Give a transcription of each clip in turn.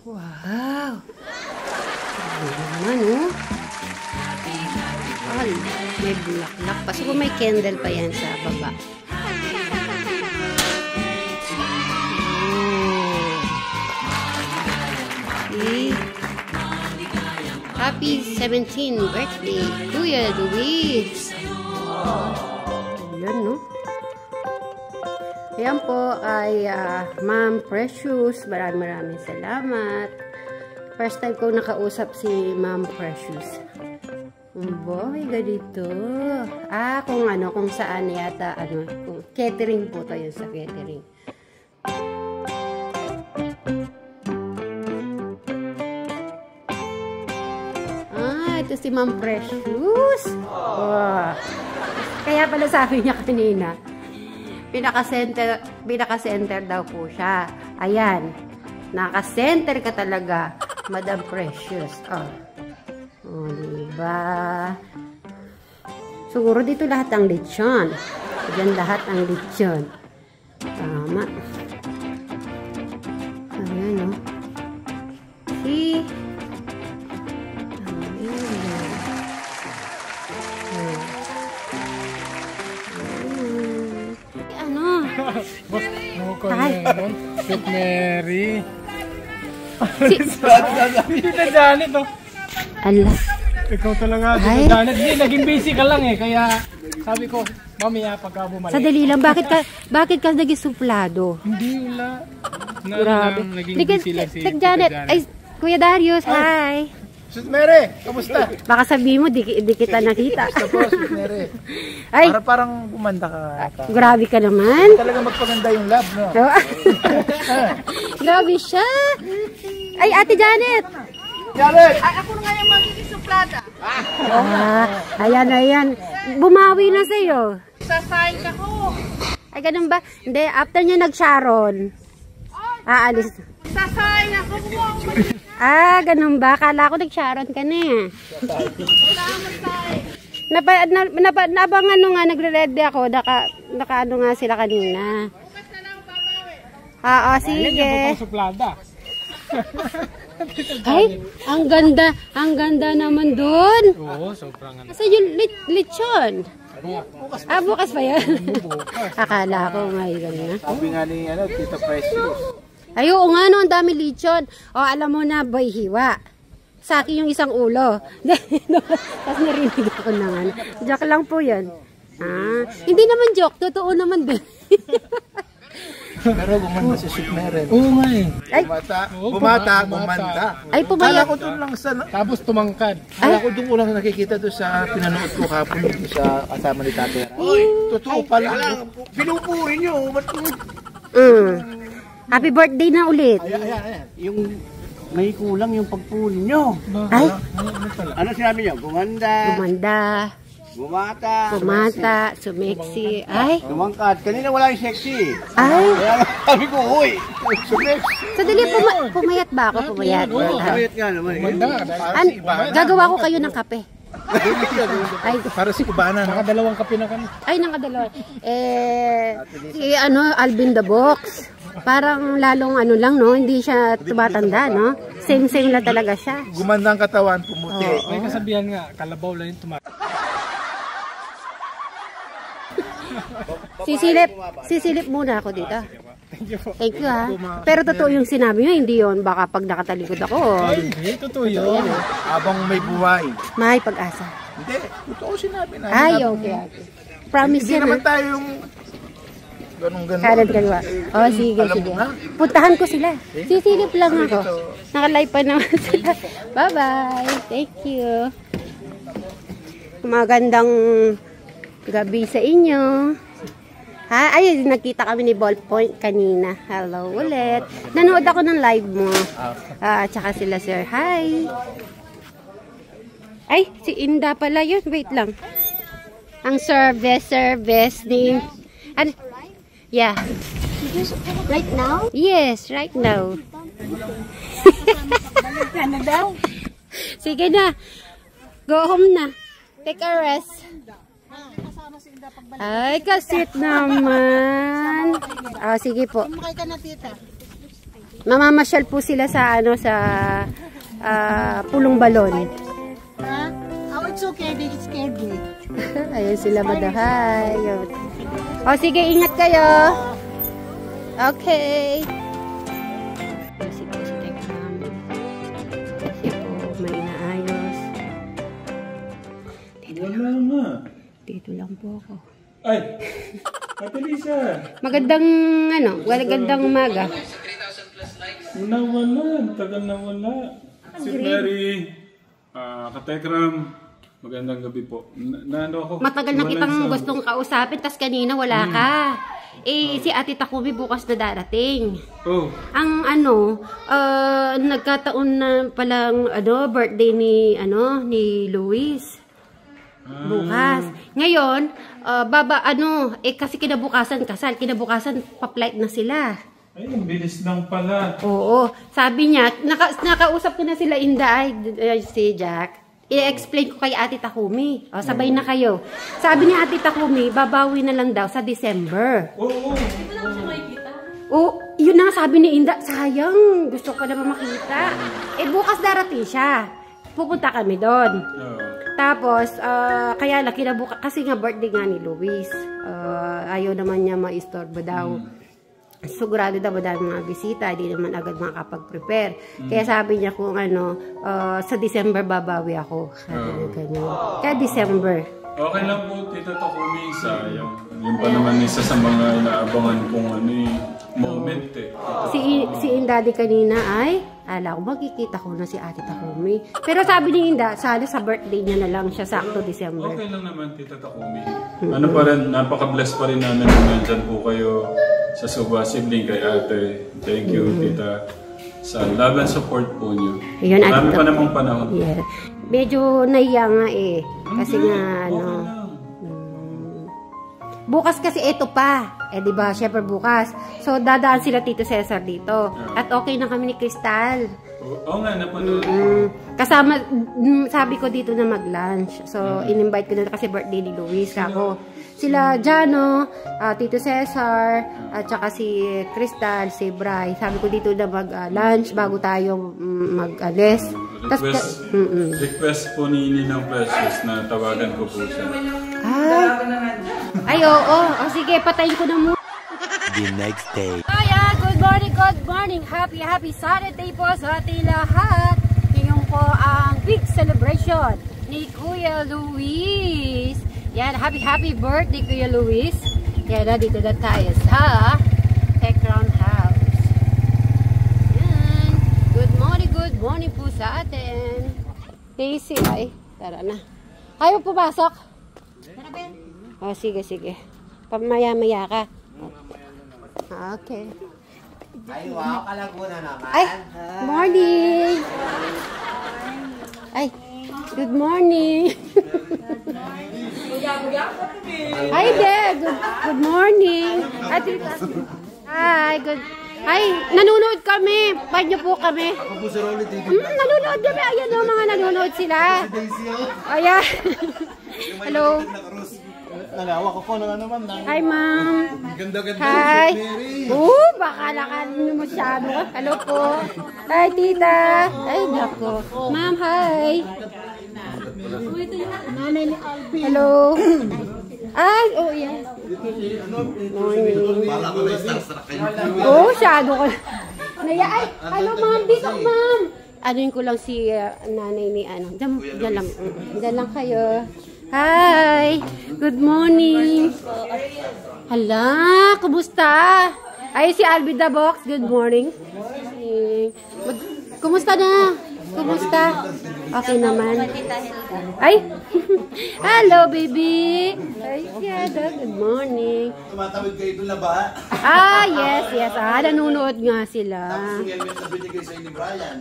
Wow! Ano naman, oh? Ay, may bulaklak pa. So, may candle pa yan sa baba. See? Happy 17th birthday, Kuya Luis! Ayan, no? Ayan po ay Ma'am Precious. Maraming salamat. First time ko nakausap si Ma'am Precious. Boy, ganito. Kung saan yata, kung catering po tayo sa catering. Ito si Ma'am Precious. Oh. Kaya pala sabi niya kanina, pinaka-center daw po siya. Ayan. Naka-center ka talaga, Madam Precious. Oh, diba? Siguro dito lahat ang lechon. Diyan lahat ang lechon. Tama. Ayan, oh. See? Boss, no naman. Sweet Mary. Tita Janet, oh. Allah. Ikaw talaga, Tita Janet. Hindi, naging busy ka lang eh. Kaya sabi ko, mamaya pagka bumalik. Sadali lang, bakit ka naging suplado? Hindi, wala. Grabe. Naging busy lang si Tita Janet. Ay, Kuya Darius, hi. Sweet Mary, kamusta? Baka sabihin mo, di kita nakita. Kamusta po, Sweet Mary? Ay, Parang gumanda ka. grabe ka naman. Talaga magpaganda yung lab, no? Grabe siya. Ay, Ate Janet. Janet! Ay, ako na nga yung magiging suplada. Ayan. Bumawi na sa'yo. Sasayang ako. Ay, ganun ba? Hindi, after niya nag-Sharon. Aalis. Sasayang ako. Ganun ba? Kala ko nag-Sharon ka na eh. Nabangan nga, nagre-ready ako. Naka-ano nga sila kanina. Sige. Suplada. Ay, ang ganda naman dun. Oo, sobrang ano. Kasi yung lechon. Bukas pa yan. Akala ko ngayon na. Sabi nga ni Tita Precious. Ay, oo nga, no, ang dami lechon. Alam mo na, boy, hiwa. Sa akin yung isang ulo. Tapos narinig ako ng ano. Joke lang po yun. Hindi naman joke, totoo naman din. Pero gumanda si Sweet Mary. Oo nga eh. Ay, Bumata, gumanda. Ay, Kala ko doon lang sa... Tapos tumangkad. Kala ko doon ko lang nakikita doon sa pinanood ko kapon doon sa kasama ni Tatay. Totoo pala. Pinupuri nyo. Happy birthday na ulit. Ayan. Yung may kulang yung pagpuli nyo. Ay, Ano sinabi nyo? Gumanda, bumata, sumexy. Ay, lumangkad. Kanina wala yung sexy. ay. Kaya sabi ko, uy, sumex. Sadali, pumayat ba ako? Pumayat. Kayat nga naman. Gagawa ko kayo ng kape. Ay, Para si Cubana. Nakadalawang kape na kami. ay, nakadalawa. Si Alvin the Box. Parang lalong lang, no? Hindi siya tumatanda, no? Same lang talaga siya. Gumanda ang katawan, pumuti. May kasabihan nga, kalabaw lang yung tumatak. Sisilip muna ako dito. Thank you, ha. Pero totoo yung sinabi nyo, hindi yun. Baka pag nakatalikod ako. Hindi, totoo yun. Habang may buhay. May pag-asa. Hindi, totoo sinabi na. Ay, okay. Promise Hindi yan, naman ha. tayo yung ganun-ganun. Kanan kaliwa. Sige. Puntahan ko sila. Sisilip lang ako. Nakalive pa naman sila. Bye-bye. Thank you. Magandang gabi sa inyo. Ay, nakita kami ni Ballpoint kanina. Hello ulit. Nanood ako ng live mo. Tsaka sila, sir. Hi. Ay, si Inda pala yun. Wait lang. Ang service name. Yeah. Right now? Yes, right now. Ano daw? Sige na. Go home na. Take a rest. Ay, kasit naman. Sige po. Sumakay ka na, tita. Mamamasyal po sila sa ano sa Pulong Balon. Oh, it's okay. They scared me. Ayun sila madahay. O sige, ingat kayo. Okay. Kasi po si Tekram. Kasi po may inaayos. Wala nga. Dito lang po ako. Ay! Ate Lisa! Magandang magandang umaga. Nawala. Tagal nawala. Si Mary. Katekram. Magandang gabi po. Naano ako? Matagal na kitang gustong kausapin, tas kanina wala ka. Si Ate Takumi bukas na darating. Oh. Ang nagkataon na palang birthday ni Luis. Bukas. Ngayon, kasi kinabukasan kasal, kinabukasan pa-flight na sila. Ay, ang bilis lang pala. Oo. Sabi niya, nakausap ko na sila si Jack. I-explain ko kay Ate Takumi. Sabay na kayo. Sabi ni Ate Takumi, babawi na lang daw sa December. Oo. Yun na sabi ni Inda, sayang, gusto ko na makita. Bukas darating siya. Pupunta kami doon. Tapos, kaya lang kasi nga birthday nga ni Luis. Ayaw naman niya maistorbo daw. Sigurado daw madami mga bisita, hindi naman agad makakapag-prepare. Kaya sabi niya kung sa December babawi ako. Kaya December. Okay lang po, Tita Takumi, sayang. Yun pa naman isa sa mga inaabangan kong moment Si Inda kanina ay, ala ko makikita ko na si Ate Takumi. Pero sabi ni Inda, sana sa birthday niya na lang siya, sakto December. Okay lang naman, Tita Takumi. Ano pa rin, napaka-bless pa rin namin kung nandyan po kayo sa Suba Sibling kay Ate. Thank you, Tita. Sa love and support po niyo. Marami pa namang panahon. Yeah. Medyo naiya nga Kasi nga, bukas kasi ito pa. Di ba? Syempre bukas. So, dadaan sila Tito Cesar dito. At okay na kami ni Crystal. Oo nga, napanood. Kasama, sabi ko dito na mag-lunch. So, in-invite ko na kasi birthday ni Luis ako. Sila Jano, Tito Cesar, at saka si Crystal, si Bray. Sabi ko dito na mag-lunch bago tayo mag-alis. Request po ni Ninang Precious na tawagan ko po siya. Ay, oo. Sige, patayin ko na muna. The next day. Good morning. Happy Saturday po sa ating lahat. Ngayon po ang big celebration ni Kuya Luis. Yan, happy birthday Kuya Luis. Yan, dito na tayo sa Tekram House. Yan. Good morning po sa atin. Daisy, tara na. Ayaw pumasok? Tara, Ben. Sige. Pamaya-maya ka. Okay. Ay, wow, Kalaguna naman. Ay, morning. Ay, good morning. Hi there, good morning. Hi, nanonood kami. Pag niyo po kami. Nanonood kami. Ayan o, mga nanonood sila. Ayan. Hello. Nalawak ako ng ano, ma'am. Hi, ma'am. Ganda-ganda. Hi. Baka nakanin mo masyado. Hello po. Hi, tita. Ay, nako. Ma'am, hi. Hello. Ay, yes. Morning. Masyado ko. Ay, hello, ma'am. Dito, ma'am. Anuin ko lang si nanay ni Diyan lang kayo. Hi! Good morning! Hala! Kumusta? Ay, si Albi the Box. Good morning. Kumusta na? Kumusta? Okay naman. Ay! Hello, baby! Ay, good morning. Tumatawid kayo doon na ba? Yes. Nanonood nga sila. Tapos yung helmet na binigay sa'yo ni Brian.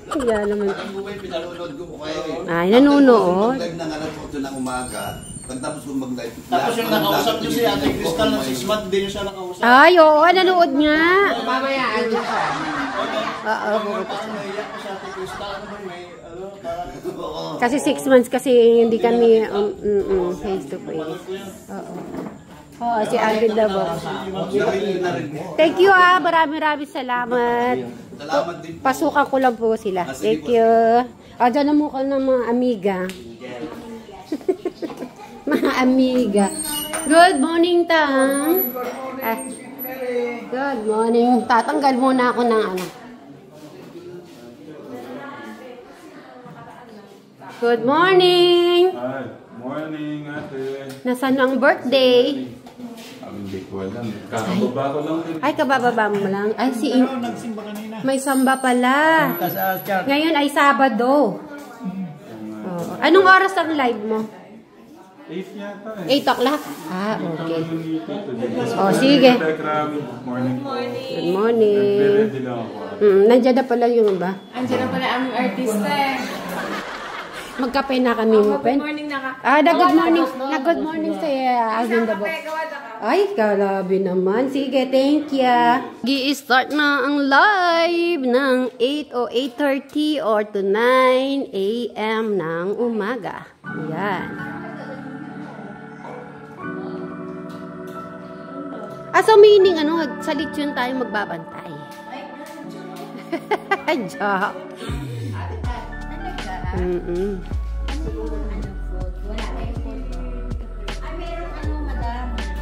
Kaya naman. Pinanonood ko po kayo Ay, nanonood. Mag-live ng alas 8 ng umaga. Pagtapos kong mag-live. Tapos yung nakausap nyo si Ate Crystal ng 6 months, hindi nyo siya nakausap. Ay, oo, nanood nga. Mamayaan nyo siya. Oo. Parang naiyak ko si Ate Crystal. Ano ba may, parang... Kasi 6 months kasi hindi kami face to face. Oo. Oo, si Alvin na po. Thank you maraming salamat. Salamat din. Pasukan ko lang po sila. Thank you. Dyan na mukha ng mga amiga. Mga amiga. Good morning, Tang. Good morning. Tatanggal muna ako ng ano. Good morning. Hi. Morning, ate. Nasaan ang birthday? Hindi ko alam. Kakababa ko lang. Ay, kabababa mo lang. Ay, may samba pala. Ngayon ay Sabado. Oh. Anong oras ang live mo? 8 yata eh. 8 o'clock? Okay. Oh, sige. Morning. Good morning. Nagbe-ready lang ako. Nandiyan na pala yung iba. Andiyan na pala aming artista eh. Magkape na kami mo, Pen. Good morning na ka. Good morning. Good morning sa Alvin Dabo. Ay, kalabi naman. Sige, thank you. Gi-start na ang live ng 8 o 8:30 or to 9 a.m. ng umaga. Yan. So meaning, sa lechon tayo magbabantay. Joke.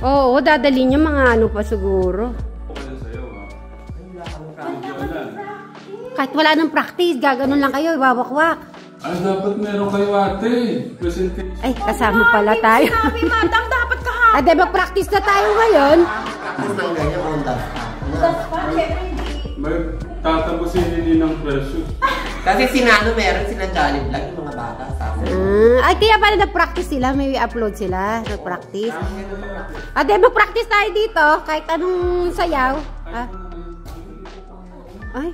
Oo, dadali niya mga pa siguro. Kahit wala nang practice, gaganon lang kayo, iwawakwak. Dapat meron kayo ate. Presentation. Ay, kasama pala tayo. Sabi, madam, dapat kahapon. Ade, mag-practice na tayo ngayon. May tatapusin din ng Precious. Kasi meron silang Jolly Vlog yung mga bata. Ay, kaya pala nag-practice sila. May upload sila. Nag-practice. Ade, mag-practice tayo dito. Kahit anong sayaw. Ay,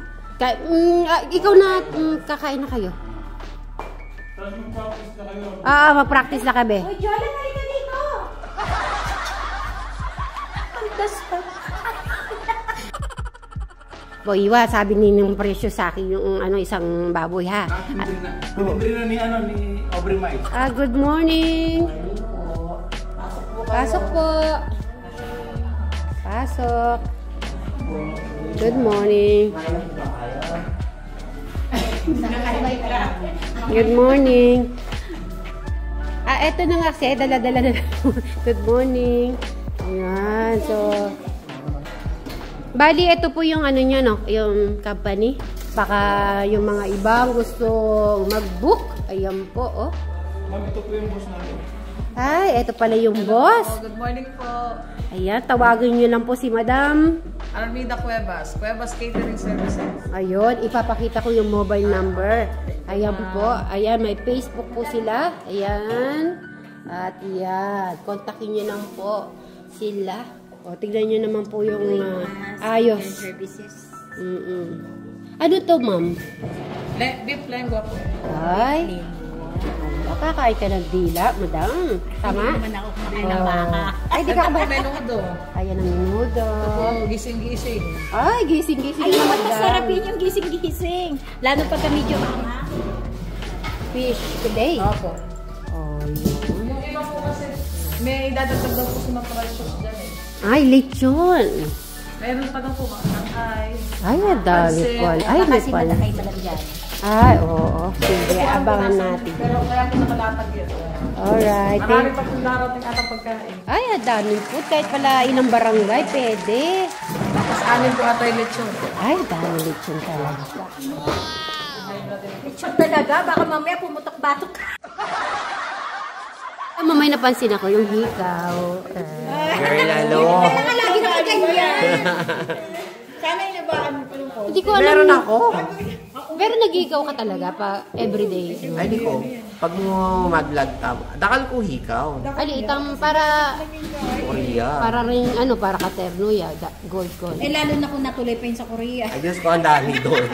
ikaw na kakain na kayo. Mag-practice na kami. Uy, Jola, halika dito. Boywa, sabi ni ng presyo sa akin yung isang baboy ha. Pinindri na ni Aubrey Mai. Good morning. Pasok po. Pasok. Good morning. Good morning. Eto na nga kasi, dala-dala na. Good morning. Ayan, so bali, ito po yung niya, yung company. Baka yung mga ibang gusto mag-book. Ayan po, oh. Ma'am, ito po yung boss natin. Ay, ito pala yung boss. Good morning po. Ayan, tawagin nyo lang po si Madam Armida Cuevas. Cuevas Catering Services. Ayun, ipapakita ko yung mobile number. Ayan po. Ayan, may Facebook po sila. Ayan. At yan. Kontakin nyo lang po sila. O, tignan nyo naman po yung ayos. Ano to, ma'am? Beef lengua po. Ay. Kakain ka ng dila, madam. Tama? Hindi naman ako kumakain ng baka. Ay, di ka ba? Menudo. Ayan ang menudo. Gising-gising. Ay, gising-gising. Ay, madam. masarap yun yung gising-gising. Lalo pagka medyo mama. Fish today. Opo. Oh, yun. Yung iba po kasi, may dadagdag daw po sa mga precious dyan eh. Ay, lechon. Meron pa daw po mga tangkay. Ay, ang dami pala. Ay, may Kasi pala. malakay pa lang dyan. Ay, oo. Sige, abangan natin. Pero kaya po nakalatag yun. Alright. Marami pa kung darating atang pagkain. Ay, ang daming food. Kahit pala ilang barangay, pwede. Tapos anin po atay lechon. Ay, daming lechon talaga. Lechon talaga. Baka mamaya pumutok-batok ka. Mamay napansin ako yung hikaw. Girl, ano? Kaya lagi na ganyan. Sana inabaan mo pa yung phone. Hindi ko alam. Meron ako. Pero nag-hikaw ka talaga pa everyday. Ay, di ko. Pag mo mag-vlog ka, dakal ko hikaw. Alitang para Korea. para rin para katerno ya, gold. Eh lalo na kung natuloy pa yun sa Korea. Ay, Diyos ko, ang dami doon.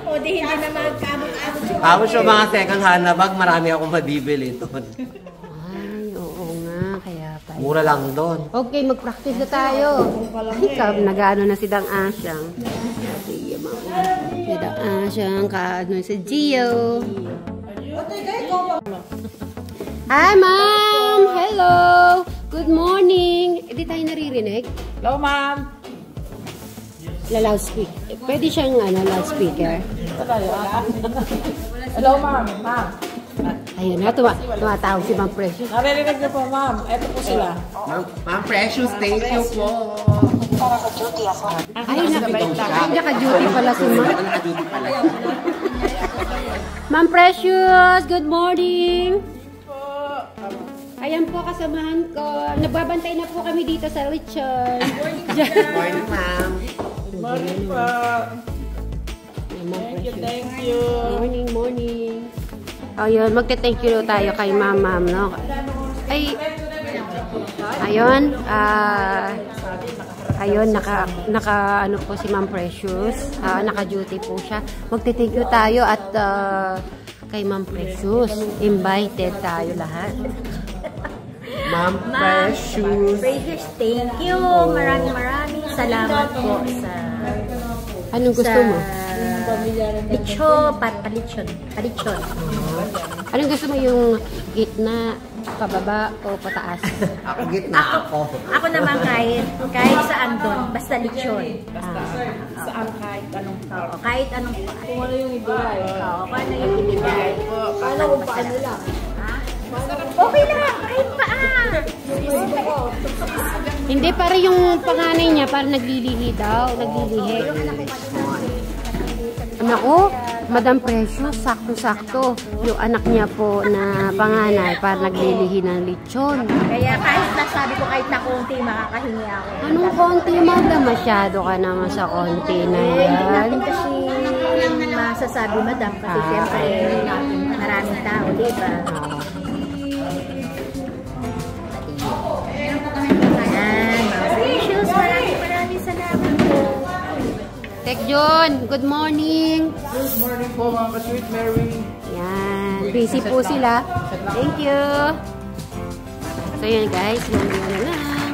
O di hindi na magkabot-abot yung Tapos yung mga second hand na bag, marami akong mabibili doon. Ay, oo nga, kaya pa. Mura lang doon. Okay, mag-practice na tayo. Ikaw, nag-ano na si Dang Asyang. Sige, si Dang Asyang, si Gio. Hi, ma'am! Hello! Good morning! Hindi tayo naririnig? Hello, ma'am. Loudspeaker. Pwede siyang loudspeaker. Hello, ma'am. Ma'am. Ayun na, tumatawag si Ma'am Precious. Naririnig niyo po, ma'am. Ito po sila. Ma'am Precious, thank you po. Ay, naka-duty pala si Ma'am. Ma'am Precious, good morning! Ayan po, kasamahan ko. Nagbabantay na po kami dito sa lechon. Morning, ma'am. Morning po. Thank you. Morning. Ayun, magte-thank you tayo kay ma'am, no? Ay, ayun, ayun, ano po si Ma'am Precious. Naka-duty po siya. Magte-thank you tayo at kay Ma'am Precious. Invited tayo lahat. Ma'am Precious. Precious, thank you. Maraming salamat po sa... Anong gusto mo? Palichon. Anong gusto mo, yung gitna, pababa, o pataas? Ako gitna ako. Ako naman kahit saan doon. Basta lechon. Saan kahit anong tao. Kahit anong... Kung ano yung ibigay. Kung ano yung ibigay. Paano kung paano lang? Okay lang. Kahit paa. Hindi, para yung panganay niya, para naglilihi daw. Naglilihi. Naku, Madam Precious, sakto-sakto. Yung anak niya po na panganay, para naglilihi ng lechon. Kaya kahit nasabi ko kahit na konti, makakahingi ako. Anong konti, Madam? Masyado ka naman sa konti na Hindi yan. natin kasi masasabi, Madam. Kasi siyempre, maraming tao, diba? Precious, maraming salamat po. Tek John, good morning. Good morning po, mga ka-Sweet Mary. Yan, busy po sila. Thank you. So yan guys, mamaya na lang.